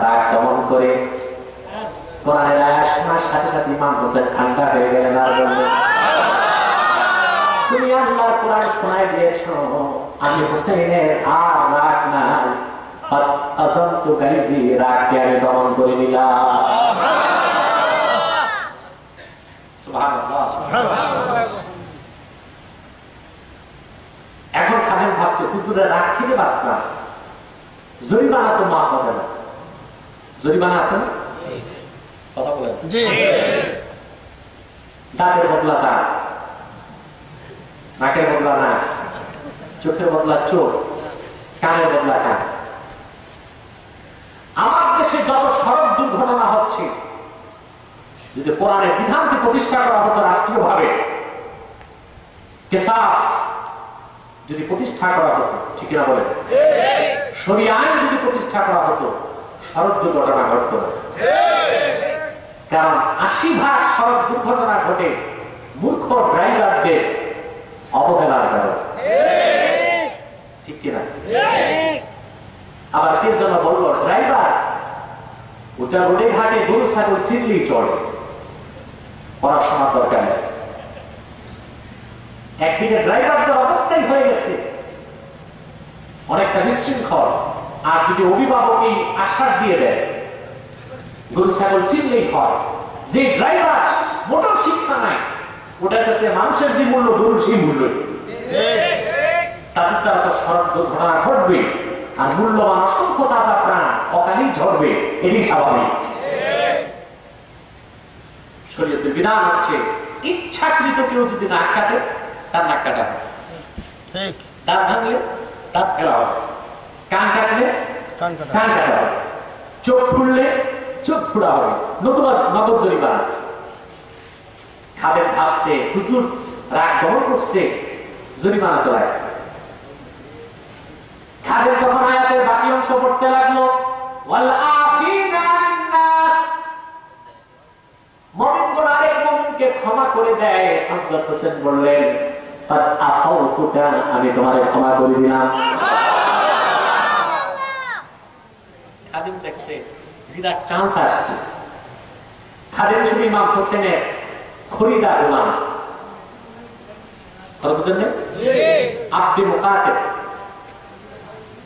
রাগ দমন করে কোরআনের আয়াত শোনার সাথে সাথে ইমাম হোসেন ঠান্ডা হয়ে গেলেন আর বললেন, তুমি আল্লাহর কোরআন শোনায় দিয়েছো, আমি হোসেনের আর রাগ নাই, কাসামতু গাইজি, রাগকে আমি দমন করে নিলাম। সুবহানাল্লাহ, সুবহানাল্লাহ। এখন খাদেম ভাবছে হুজুরের রাগ থেকে বাঁচলাম, জরিমানা তো মাফ হবে না। জরিমানা আছে না? কথা বলেন। দাঁতের বদলা দাঁত, নাকের বদলা নাক, চোখের বদলা চোখ, কানের বদলা কান। আমার দেশে যত সড়ক দুর্ঘটনা হচ্ছে, যদি কোরআনের বিধানকে প্রতিষ্ঠা করা হতো রাষ্ট্রীয়ভাবে, কেসাস যদি প্রতিষ্ঠা করা হতো, ঠিক না বলেন, শরিয়া আইন যদি প্রতিষ্ঠা করা হতো, সড়ক দুর্ঘটনা ঘটত না। কারণ ৮০% সড়ক দুর্ঘটনা ঘটে মূর্খ ড্রাইভারদের অবহেলার কারণে, ঠিক কিনা? আবার কে যেন বলল, ড্রাইভার ওটা রোডে ঘাটে গরু ছাগল চিনলেই চলে, পড়াশোনার দরকার নেই। একদিকে ড্রাইভারদের অবস্থাই হয়ে গেছে অনেকটা বিশৃঙ্খল, আর যদি অভিভাবকই আশ্বাস দিয়ে দেয় গরু ছাগল চিনলেই হয়, যে ড্রাইভার মোটর শিক্ষা নাই, ওটার কাছে মানুষের যে মূল্য গরু সেই মূল্য, তাদের দ্বারা তো সড়ক দুর্ঘটনা ঘটবে, আর মূল্যবান অসংখ্য তাজা প্রাণ অকালেই ঝরবে, এটি স্বাভাবিক। শরীয়তের বিধান হচ্ছে ইচ্ছাকৃত কেউ যদি নাক কাটে, তার নাক কাটা হবে, দাঁত ভাঙলে দাঁত ফেলা হবে, কান কাটলে কান কাটা হবে, চোখ ফুললে চোখ ফুড়া হবে, নতুবা নগদ জরিমানা। খাদেম ভাবছে হুজুর রাগ দমন করছে, জরিমানা তো লাগে। খাদেম তখন আয়াতের বাকি অংশ পড়তে লাগলো, ওয়াল আফিনা আনিন নাস, মুমিনগণ আরেক মুমিনকে ক্ষমা করে দেয়। হযরত হোসেন বললেন, কাদ আফাউতুকা, আমি তোমারে ক্ষমা করে দিলাম। খাদেম দেখছে বিরাট চান্স আসছে। খাদেম ছিল ইমাম হোসেনের খরিদা গোলাম, কথা বুঝলেন না? আব্দে মুকাতেব।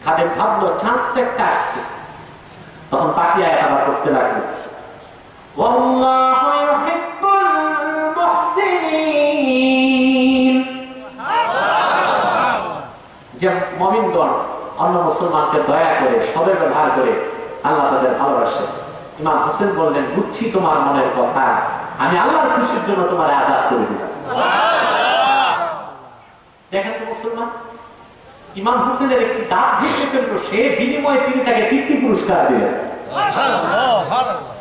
খাদেম ভাবলো চান্স তো একটা আসছে, তখন পাখি আয়াত আবার করতে লাগলো, ওয়াল্লাহু ইউহিব্বুল মুহসিনিন, যে মুমিনগণ অন্য মুসলমানকে দয়া করে, সবে ব্যবহার করে, আল্লাহ তাদের ভালোবাসে। ইমাম হোসেন বললেন, বুঝছি তোমার মনের কথা, আমি আল্লাহর খুশির জন্য তোমার আজাদ করে দিলাম। দেখেন তো মুসলমান, ইমাম হোসেনের একটি দাঁত ভেঙে ফেললো, সে বিনিময়ে তিনি তাকে 3টি পুরস্কার দিলেন।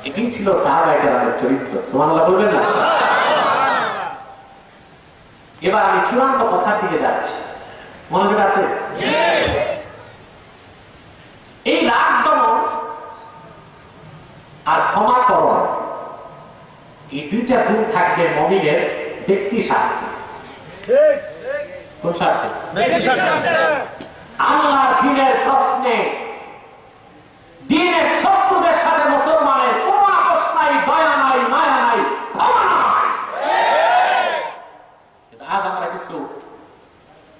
এটি ছিল সাহাবায়ে কেরামের চরিত্র। সুবহানাল্লাহ বলবেন না? এবার আমি চূড়ান্ত কথার দিকে যাচ্ছি, মনোযোগ আছে? এই রাগ দমন আর ক্ষমা করণ, এই দুইটা গুণ থাকবে মুমিনের ব্যক্তি স্বার্থে। কোন স্বার্থে? আল্লাহর দ্বীনের প্রশ্নে, দ্বীনের শত্রুদের সাথে মুসলমানের কোনো আপোষ নাই, দয়া নাই, মায়া নাই, ক্ষমা নাই। কিন্তু আজ আমরা কিছু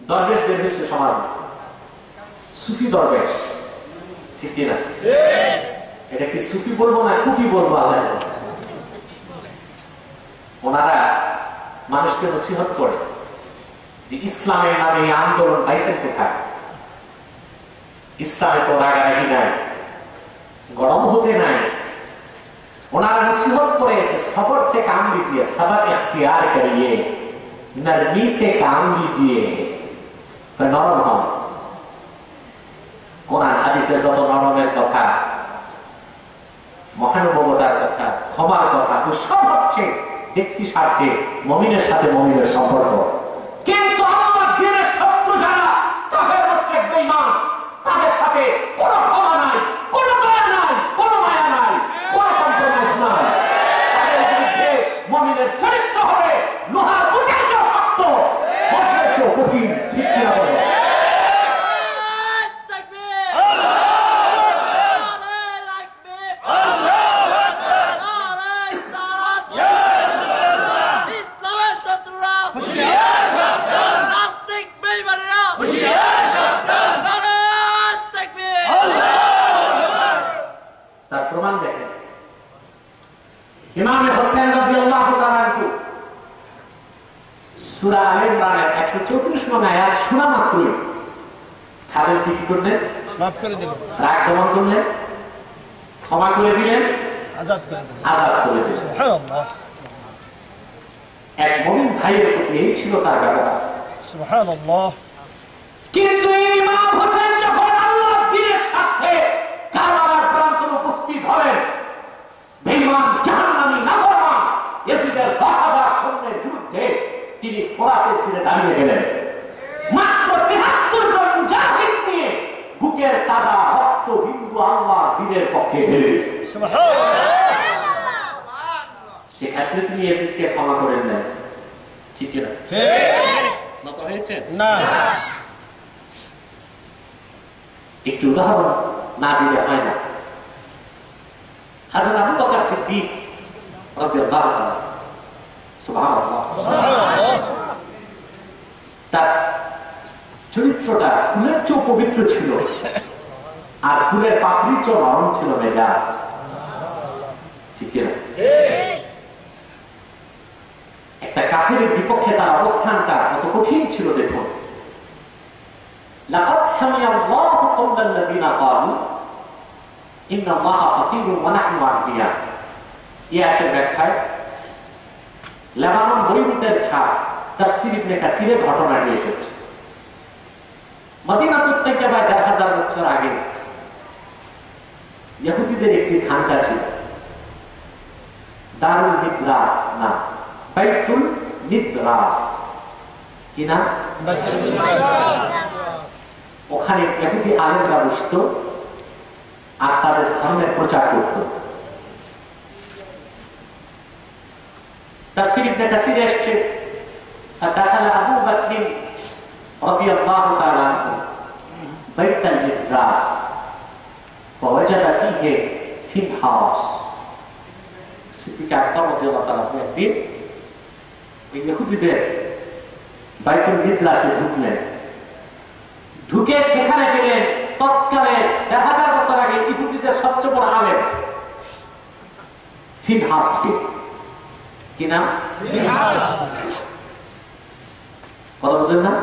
দরবেশ বের হয়েছে সমাজে, সুফি দরবেশ, ঠিক কিনা? এটা কি সুফি বলবো না কুফি বলবো আল্লাহ জানে। ওনারা মানুষকে নসিহত করে যে ইসলামের নামে আন্দোলন পাইছেন কোথায়? ইসলামে তো রাগারাগি নাই, গরম হতে নাই। ওনারা নসিহত করে যে সবর সে কাম লিজিয়ে, সবর ইখতিয়ার করিয়ে, নরমি সে কাম লিজিয়ে, নরম হন। কোরআন হাদিসে যত নরমের কথা, মহানুভবতার কথা, ক্ষমার কথা, সব হচ্ছে ব্যক্তি স্বার্থে, মুমিনের সাথে মুমিনের সম্পর্ক। কিন্তু আল্লাহর দ্বীনের শত্রু যারা, কাফের মুশরিক বেঈমান, তাদের সাথে কোনো ক্ষমা নাই, কোনো দয়া নাই, কোনো মায়া নাই, কোনো কম্প্রোমাইজ নাই। তাদের বিরুদ্ধে মুমিনের চরিত্র হবে লোহার বুটের চেয়ে শক্ত, সূরা আলে ইমরানের 134 নং আয়াত শোনা মাত্রই খালেদ কি করলেন? মাফ করে দিলেন, রাগ দমন করলেন, ক্ষমা করে দিলেন, আজাদ করে দিলেন। আজাদ করে দিলেন। সুবহানাল্লাহ। এক মুমিন ভাইয়ের প্রতি এই ছিল তার ব্যবহার। সুবহানাল্লাহ। কিন্তু ইমাম হোসেন যখন আল্লাহ দ্বীনের স্বার্থে কারবালার প্রান্তরে উপস্থিত হলেন, বেঈমান জাহান্নামী নাফরমান ইয়াজিদের 10,000 সৈন্যের বিরুদ্ধে তিনি ফোরাতের তীরে দাঁড়িয়ে গেলেন। মাত্র 73 জন মুজাহিদ নিয়ে বুকের তাজা রক্ত বিন্দু আল্লাহর দ্বীনের পক্ষে ঢেলে সেক্ষেত্রে তিনি ইয়াজিদকে ক্ষমা করেন না। ঠিক কিনা? নত হয়েছে না। একটু উদাহরণ না দিলে হয় না। হযরত আবু বকর সিদ্দিক রাদিয়াল্লাহু তাআলা, সুবহানাল্লাহ, তার চরিত্রটা ফুলের চেয়ে পবিত্র ছিল, আর ফুলের পাপড়ির চেয়ে নরম ছিল মেজাজ। ঠিক কিনা? একটা কাফেরের বিপক্ষে তার অবস্থানটা কত কঠিন ছিল দেখুন। লাকাদ সামিআল্লাহু কওলাল্লাযিনা ক্বালু ইন্নাল্লাহা ফাকীরুন ওয়া নাহনু আগনিয়া। এই আয়াতের ব্যাখ্যায় লেবানন বৈরুতের ছাপ তাফসীর ইবনে কাসিরের ঘটনা নিয়ে এসেছে। মদিনাতুত তাইয়্যিবায় 1000 বছর আগে ইহুদিদের একটি খানকা ছিল, দারুল মিদরাস না, বাইতুল মিদরাস। কি না? ওখানে ইহুদি আলেমরা বসত আর তাদের ধর্মের প্রচার করত। তাফসীর ইবনে কাসির এসেছে, ফাদাখালা আবু বকর রাদিয়াল্লাহু তাআলা বাইতুল মিদরাস ফাওয়াজাদা ফীহি ফিনহাস। সিদ্দিক আকবর রাদিয়াল্লাহু তাআলা একদিন ইহুদিদের বাইতুল মিদরাসে ঢুকলেন। ঢুকে সেখানে পেলেন তৎকালে 1000 বছর আগে ইহুদিদের সবচেয়ে বড় আলেম ফিনহাসকে। কি নাম? ফিনহাস। কথা বুঝেন না?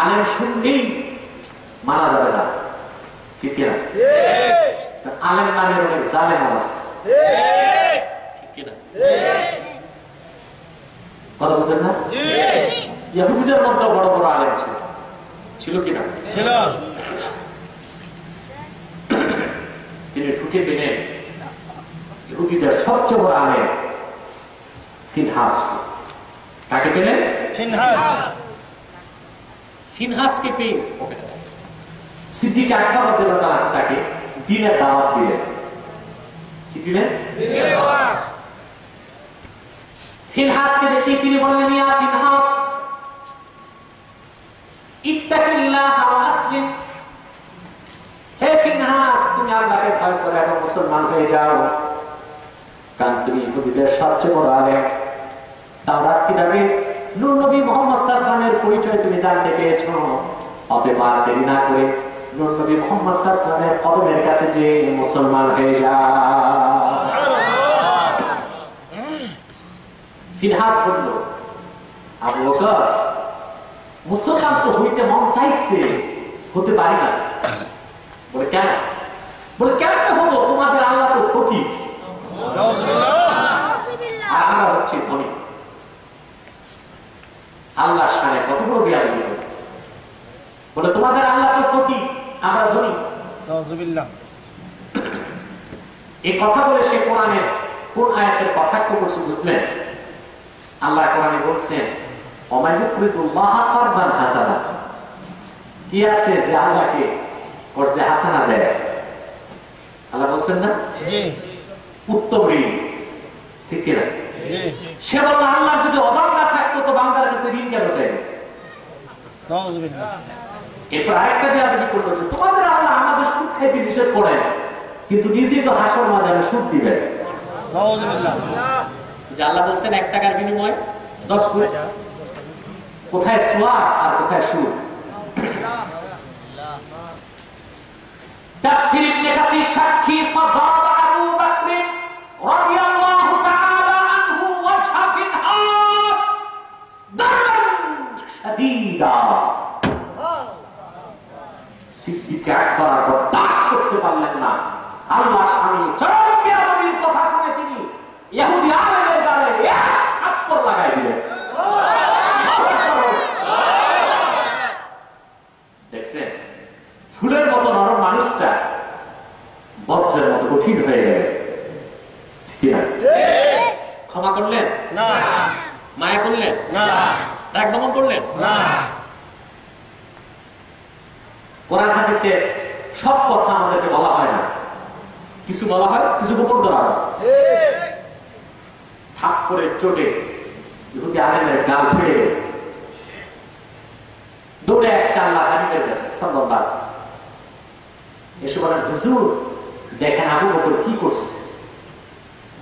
আলেম শুনলেই মারা যাবে না। ঠিক কিনা? আলেম নামের অনেক জালেম আছে। ঠিক কিনা? কথা বুঝেন না? ইহুদিদের মধ্যে বড় বড় আলেম ছিল, ছিল কিনা? ছিল। তিনি ঢুকে পেলেন ইহুদিদের সবচেয়ে বড় আলেম ফিনহাস। কাকে পেলেন? ফিনহাস। ফিনহাসকে পেয়ে সিদ্দিক আকবর রাদিয়াল্লাহু তাআলা তাকে দ্বীনের দাওয়াত দিলেন। কি দিলেন? দ্বীনের দাওয়াত। ফিনহাসকে দেখে তিনি বললেন, ইয়া ফিনহাস ইত্তাকিল্লাহ ওয়া আসলিম। হে ফিনহাস, তুমি আল্লাহকে ভয় করে এবং মুসলমান হয়ে যাও, কারণ তুমি ইহুদিদের সবচেয়ে বড় আলেম। তাওরাত কিতাবে নূর নবী মুহাম্মদ সাল্লাল্লাহু আলাইহি ওয়াসাল্লামের পরিচয় তুমি জানতে পেরেছো। অতএব আর দেরি না করে নূর নবী মুহাম্মদ সাল্লাল্লাহু আলাইহি ওয়াসাল্লামের কদমের কাছে যে মুসলমান হয়ে যাও। ফিনহাস বলল, আবু বকর, মুসলমান তো হইতে মন চাইছে, হতে পারি না। বলে কেন? বলে কেমনে হবো? তোমাদের আল্লাহ তো ফকির আর আমরা হচ্ছে ধনী। আল্লাহর শানে কত বড় বেয়াদবি। বলে তোমাদের আল্লাহ তো ফকির, আমরা ধনী। এই কথা বলে সে কোরআনের কোন আয়াতের কটাক্ষ করছে বুঝলেন? আল্লাহ কোরআনে বলছেন, ওমাইয়ুকরিদুল্লাহ কারদান হাসানা। কি আছে যে আল্লাহকে ওর যে হাসানা দেয়? আল্লাহ বলছেন না উত্তম ঋণ। ঠিক কিনা? সে বলল, আল্লাহ যদি অভাব না থাকতো তো বান্দার কাছে ঋণ কেন চাইবে? এরপর আরেকটা বেয়াদবি করলো, তোমাদের আল্লাহ আমাদের সুদ খাইতে নিষেধ করে, কিন্তু নিজেই তো হাসর ময়দানে সুদ দিবেন। যে আল্লাহ বলছেন 1 টাকার বিনিময়ে 10 গুণ। কোথায় সোয়াব আর কোথায় সুদ? তাফসীর ইবনে কাসির সাক্ষী, ফাদাবা আবু বকর রাদিয়াল্লাহু তাআলা আনহু ওয়াজহা ফিনহাস। শাদীদা। সিদ্দিক আকবর বরদাস্ত করতে পারলেন না। আল্লাহর সামনে চরম বেয়াদবির কথা শুনে তিনি ইহুদি আলেমের গালে এক থাপ্পড় লাগাই দিলেন। দেখছেন, ফুলের মতো নরম মানুষটা বস্ত্রের মতো কঠিন হয়ে গেল। ঠিক না? ক্ষমা করলেন না, মায়া করলেন না, রাগ দমন করলেন না। কোরআন হাদিসে সব কথা আমাদেরকে বলা হয় না, কিছু বলা হয়, কিছু গোপন করা হয়। থাপ্পড়ের চোটে ইহুদি আলেমের গাল ফেটে গেছে, দৌড়ে আসছে আল্লাহ হাবিবের কাছে সাল্লাল্লাহু আলাইহি ওয়াসাল্লাম। এসে বলেন, হুজুর দেখেন আবু বকর কি করছে।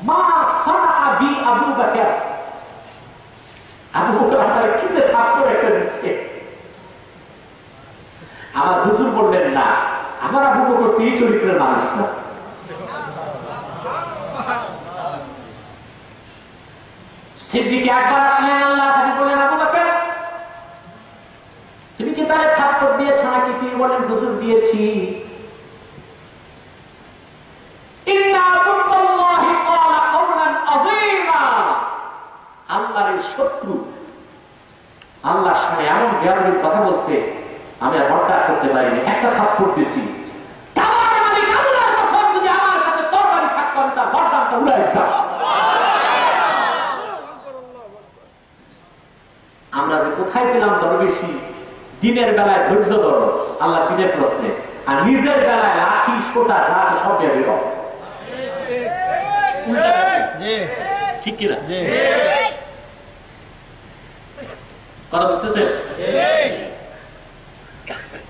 মা সানা বি আবু বকর, আবু বকর আমারে কি যে থাপ্পড় একটা দিচ্ছে। আমার হুজুর বললেন, না আমার আবু বকর এই চরিত্রের মানুষ না। সিদ্দিক আকবর আসলেন, আল্লাহ হাবিব বললেন, আবু বকর তুমি কি তারে থাপ্পড় দিয়েছ নাকি? তিনি বলেন, হুজুর দিয়েছি। আল্লাহর শত্রু আল্লাহর সামনে এমন বেয়াদবির কথা বলছে, আমি আর বরদাস্ত করতে পারিনি, একটা থাপ্পড় দিছি। যদি আমার কাছে তরবারি থাকতো আমি তার গর্দানটা উড়াই দিতাম। আমরা যে কোথায় পেলাম দরবেশি, দিনের বেলায় ধৈর্য ধরো আল্লাহ দিনের প্রশ্নে, আর নিজের বেলায় লাঠি সোটা যা আছে সব দিয়ে বের। ঠিক কিনা কথা বুঝতেছে?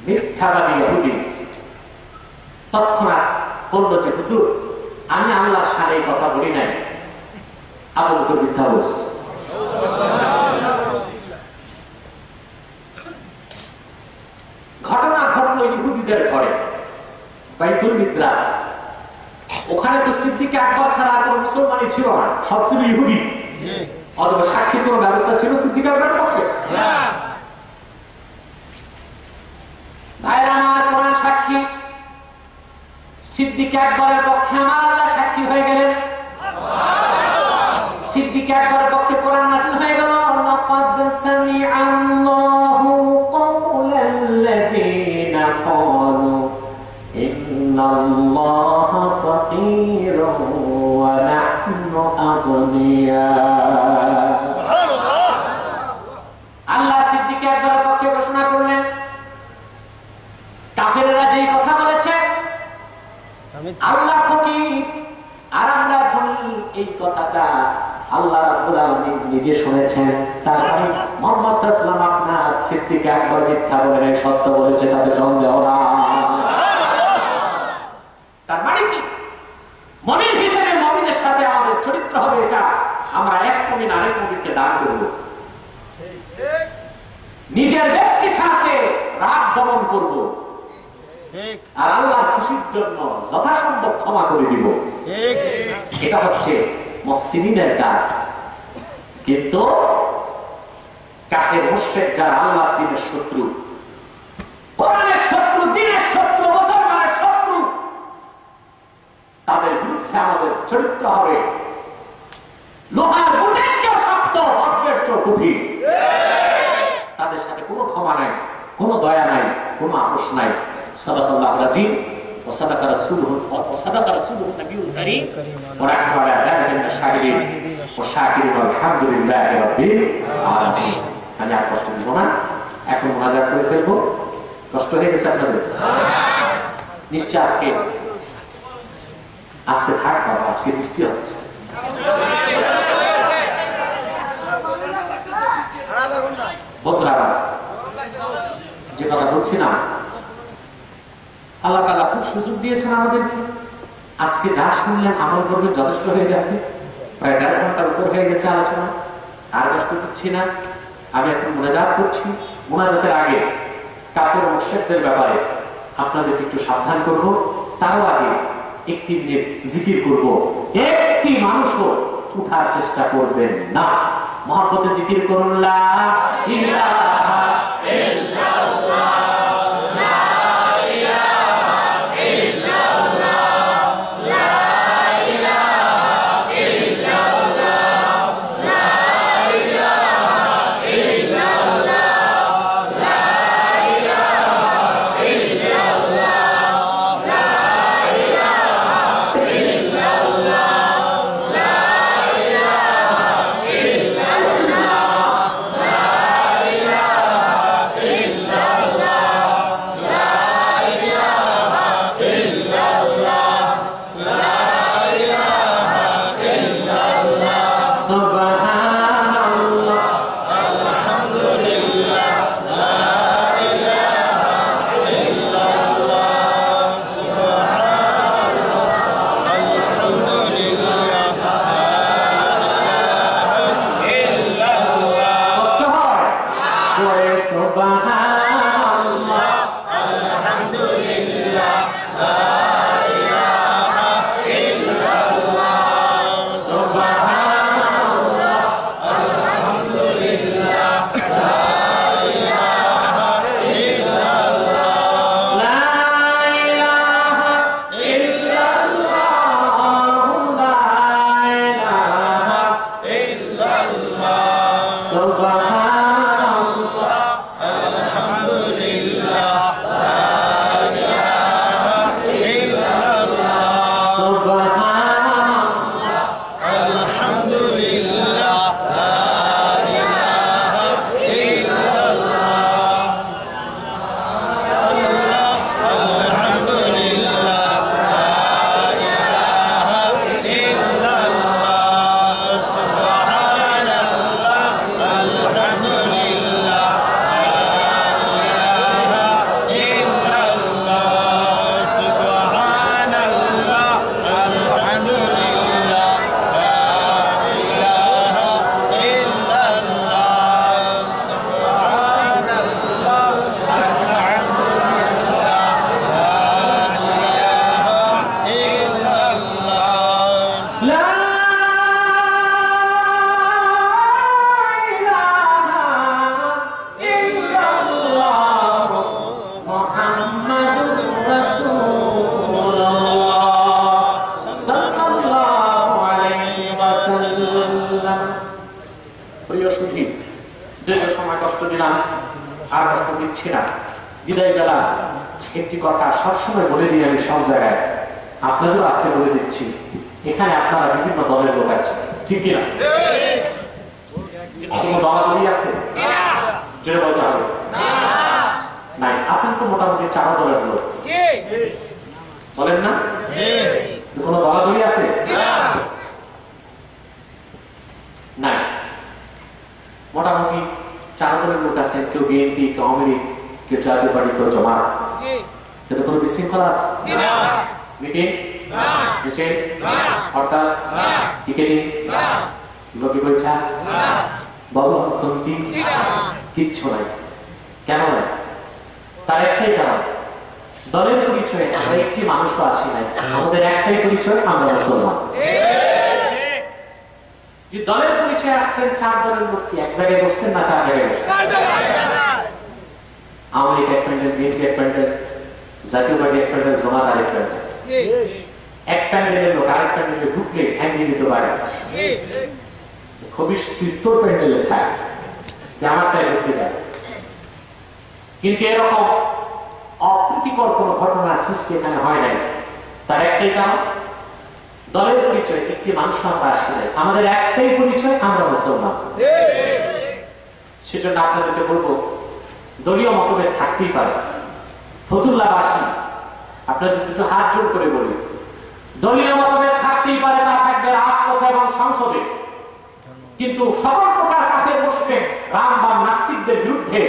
মিথ্যাবাদী ইহুদি তৎক্ষণাৎ বলল যে, হুজুর আমি আল্লাহর সামনে এই কথা বলি নাই, আবু বকর মিথ্যা বলছে। ঘটনা ঘটলো ইহুদিদের ঘরে, বাইতুল মিকদাস। ওখানে তো সিদ্দিক আকবর ছাড়া আর কোনো মুসলমানই ছিল না, সব ছিল ইহুদি। অথবা সাক্ষীর কোনো ব্যবস্থা ছিল সিদ্দিক আকবরের পক্ষে? ভাইরা আমার, কোরআন সাক্ষী, সিদ্দিক আকবরের পক্ষে আমার আল্লাহ সাক্ষী হয়ে গেলেন। সিদ্দিক আকবরের পক্ষে কোরআন নাযিল হয়ে গেল, লাকাদ সামিআল্লাহু কাওলাল্লাযীনা ক্বালু ইন্নাল্লাহা ফাকীরুন ওয়া নাহনু আগনিয়া। সুবহানাল্লাহ। আল্লাহ সিদ্দিক আকবরের পক্ষে ঘোষণা করলেন, কাফেররা যেই কথা বলেছে আল্লাহ ফকির আর আমরা ধনী, এই কথাটা আল্লাহ রাব্বুল আলামিন নিজে শুনেছেন। তার মানে মুহাম্মদ সাল্লাল্লাহু আলাইহি ওয়াসাল্লাম আপনার সিদ্দিক আকবর মিথ্যা বলে নাই, সত্য বলেছে, তাতে সন্দেহ নাই। তার মানে কি? মুমিন হিসেবে মুমিনের সাথে আমাদের চরিত্র হবে এটা, আমরা এক মুমিন আরেক মুমিনকে দান করব, নিজের ব্যক্তির সাথে রাগ দমন করব, আর আল্লাহর খুশির জন্য যথাসম্ভব ক্ষমা করে দিব। এটা হচ্ছে মুহসিনিনের কাজ। কিন্তু কাফের মুশরিক যারা আল্লাহর দ্বীনের শত্রু, কোরআনের শত্রু, দ্বীনের শত্রু, মুসলমানের শত্রু, তাদের বিরুদ্ধে আমাদের চরিত্র হবে লোহার বুটের চেয়ে শক্ত, বজ্রের চেয়ে কঠিন। তাদের সাথে কোনো ক্ষমা নাই, কোনো দয়া নাই, কোনো আপোষ নাই। সাদাকাল্লাহুল আযীম ওয়া সাদাকা রাসূলুহুন নবিয়্যুল কারীম ওয়া নাহনু আলা যালিকা মিনাশ শাহিদিন ওয়া শাকিরিন আলহামদুলিল্লাহি রাব্বিল আলামিন। আমি আর কষ্ট দিব না, এখন মুনাজাত করে ফেলবো। কষ্ট হয়ে গেছে আপনাদের? নিশ্চয় আজকে থাকবো, আজকে বৃষ্টি হচ্ছে। বন্ধুরা, যে কথা বলছি না, আল্লাহ তাআলা খুব সুযোগ দিয়েছেন আমাদেরকে। আজকে যা শুনলেন আমল করবেন, যথেষ্ট হয়ে যাবে। প্রায় ১.৫ ঘন্টার উপর হয়ে গেছে আলোচনা, আর কষ্ট দিচ্ছি না। আমি এখন মুনাজাত করছি। মুনাজাতের আগে কাফের ও মুশরিকদের ব্যাপারে আপনাদেরকে একটু সাবধান করব। তারও আগে একটি মিনিট জিকির করব। একটি মানুষও উঠার চেষ্টা করবেন না। মহব্বতে জিকির করুন, লা ইলাহা সুবহানাল্লাহ আলহামদুলিল্লাহ লা ইলাহা ইল্লাল্লাহ সুবহানাল্লাহ আলহামদুলিল্লাহ লা ইলাহা ইল্লাল্লাহ লা ইলাহা ইল্লাল্লাহ লা ইলাহা ইল্লাল্লাহ সুবহানাল্লাহ আলহামদুলিল্লাহ লা ইলাহা ইল্লাল্লাহ সুবহানাল্লাহ আলহামদুলিল্লাহ লা ইলাহা ইল্লাল্লাহ আলহামদুলিল্লাহ লা ইলাহা ইল্লাল্লাহ সুবহানাল্লাহ আলহামদুলিল্লাহ প্রিয় সুধী, দীর্ঘ সময় কষ্ট দিলাম, আর কষ্ট দিচ্ছি না। বিদায় বেলা একটি কথা সবসময় বলে দিই আমি সব জায়গায়, আপনাদেরও আজকে বলে দিচ্ছি। এখানে আপনারা বিভিন্ন দলের লোক আছে, ঠিক কিনা? কোনো দলাদলি আছে? যেটা বলতে হবে নাই। আছেন তো মোটামুটি 4 দলের লোক, বলেন না? কোনো দলাদলি আছে? নাই। মোটামুটি 4 দলের লোক আছে। কেউ বিএনপি, কেউ আওয়ামী লীগ, কেউ জাতীয় পার্টি, কেউ জামাত। কিন্তু কোনো বিশৃঙ্খলা আছে? মিটিং, মিছিল, হরতাল, পিকেটিং, লোকে বৈঠা, বলবন্তি, কিচ্ছু নাই। কেন নাই? তার একটাই কারণ, দলের পরিচয়ে আমরা একটি মানুষ তো আসি নাই। আমাদের একটাই পরিচয়, আমরা মুসলমান। যে দলের পরিচয় আসতেন 4 দলের লোক কি এক জায়গায় বসতেন না 4 জায়গায় বসতেন? আওয়ামী লীগ এক প্যান্ডেল, বিএনপি এক প্যান্ডেল, জাতীয় পার্টি এক প্যান্ডেল, জামাত আরেক প্যান্ডেল। এক প্যান্ডেলের লোক আরেক প্যান্ডেলে ঢুকলে ভেঙে দিতে পারে। খুবই তোর প্যান্ডেলে থাকে, আমারটাই ঢুকতে দেয়। কিন্তু এরকম অপ্রীতিকর কোন ঘটনার সৃষ্টি এখানে হয় নাই। তার একটাই কারণ, দলের পরিচয় একটি মানুষ আমরা আসি নাই। আমাদের একটাই পরিচয়, আমরা মুসলমান। সেজন্য আপনাদেরকে বলবো, দলীয় মতভেদ থাকতেই পারে। ফতুল্লাহবাসী আপনাদের দুটো হাত জোর করে বলি, দলীয় মতভেদ থাকতেই পারে, তা থাকবে রাজপথে এবং সংসদে। কিন্তু সকল প্রকার কাফের মুশরিক, রাম বা নাস্তিকদের বিরুদ্ধে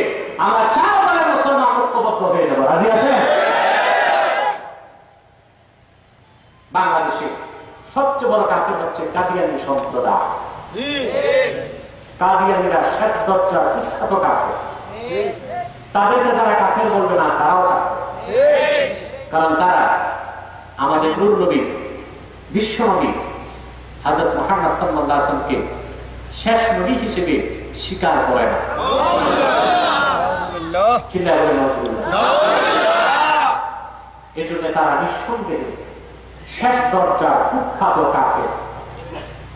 আমরা 4 দলের মুসলমান ঐক্যবদ্ধ হয়ে যাব। রাজি আছেন? বাংলাদেশে সবচেয়ে বড় কাফের হচ্ছে কাদিয়ানী সম্প্রদায়। কাদিয়ানীরা শেষ দরজার বিখ্যাত কাফের। তাদেরকে যারা কাফের বলবে না, তারাও কাফের। কারণ তারা আমাদের নূর নবী, বিশ্ব নবী হযরত মুহাম্মদ সাল্লাল্লাহু আলাইহি ওয়াসাল্লামকে শেষ নবী হিসেবে স্বীকার করে না। চিল্লায় বলেন নাউজুবিল্লাহ। এজন্য তারা নিঃসন্দেহে শেষ দরজার কুখ্যাত কাফের।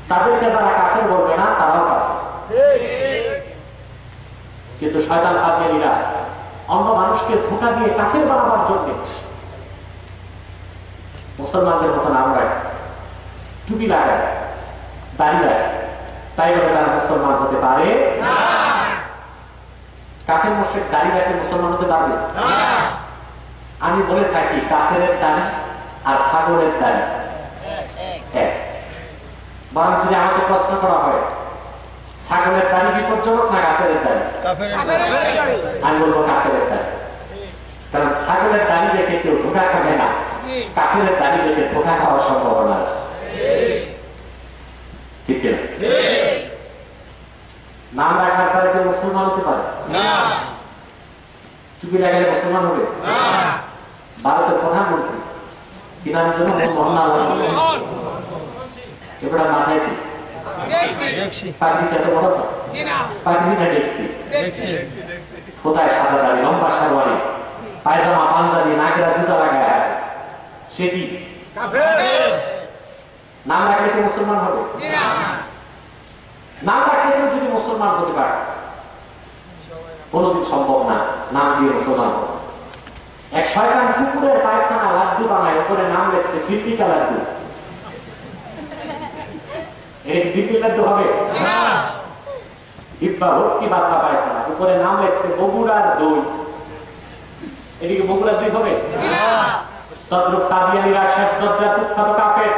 তাদেরকে যারা কাফের বলবে না, তারাও কাফের। কিন্তু শয়তান কাদিয়ানীরা অন্য মানুষকে ধোঁকা দিয়ে কাফের বানাবার জন্য মুসলমানদের মতন আমরা টুপি লাগাই, দাড়ি লাগাই, তাই বলে তারা মুসলমান হতে পারে না। কাফের মুশরিক দাড়ি রাখে মুসলমান হতে পারবে না। আমি বলে থাকি, কাফেরের দাড়ি আর ছাগলের দাড়ি এক। বরং যদি আমাকে প্রশ্ন করা হয়, ছাগলের দাড়ি বিপজ্জনক না কাফেরের দাড়ি, আমি বলবো কাফেরের দাড়ি। কারণ ছাগলের দাড়ি রেখে কেউ ধোঁকা খাবে না, কাফেরের দাড়ি রেখে ধোঁকা খাওয়ার সম্ভাবনা আছে। ঠিক নাম রাখার পরে কেউ মুসলমান হতে পারে না। টুপি লাগালে মুসলমান হবে? ভারতের প্রধানমন্ত্রী কি নাম যেন মোহনলাল এবার মাথায় কি পাগড়িটা তো বড় পাগড়িটা দেখছি কোথায় সাদা দাড়ি লম্বা শাড়ি পায়জামা পাঞ্জাবি নাকেরা জুতা লাগায় সে কি নাম রাখলে কি মুসলমান হবে? নাম রাখলে কেউ যদি মুসলমান হতে পারে কোনদিন সম্ভব না নাম দিয়ে মুসলমান হবে। এক শয়তান কুকুরের পায়খানা লাড্ডু বানায় উপরে নাম লেখছে দিল্লিকা লাড্ডু। এর দিল্লি লাড্ডু হবে না। ডিব্বা ভর্তি বাচ্চা পায়খানা উপরে নাম লেখছে বগুড়ার দই। এদিকে বগুড়ার দই হবে না। তদ্রুপ কাদিয়ানীরা শেষ দরজার কুখ্যাত কাফের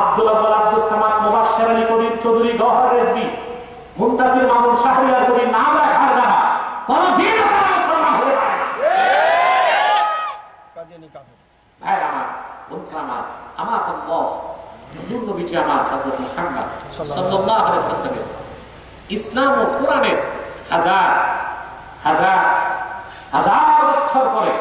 আব্দুল আব্বাল আব্দুল সামাদ মুবাশশির আলী কবির চৌধুরী গওহর রেজভী মুনতাসির মামুন শাহরিয়ার যদি নাম রাখার দ্বারা কোনদিন তারা মুসলমান হতে পারে না। কাদিয়ানী কাফের। ভাই আমার বন্ধুরা আমার আল্লাহ নূর নবীজি আমার হযরত মুহাম্মদ সাল্লাল্লাহু আলাইহি ওয়াসাল্লাম ইসলাম ও কোরআনের হাজার হাজার হাজার বছর পরে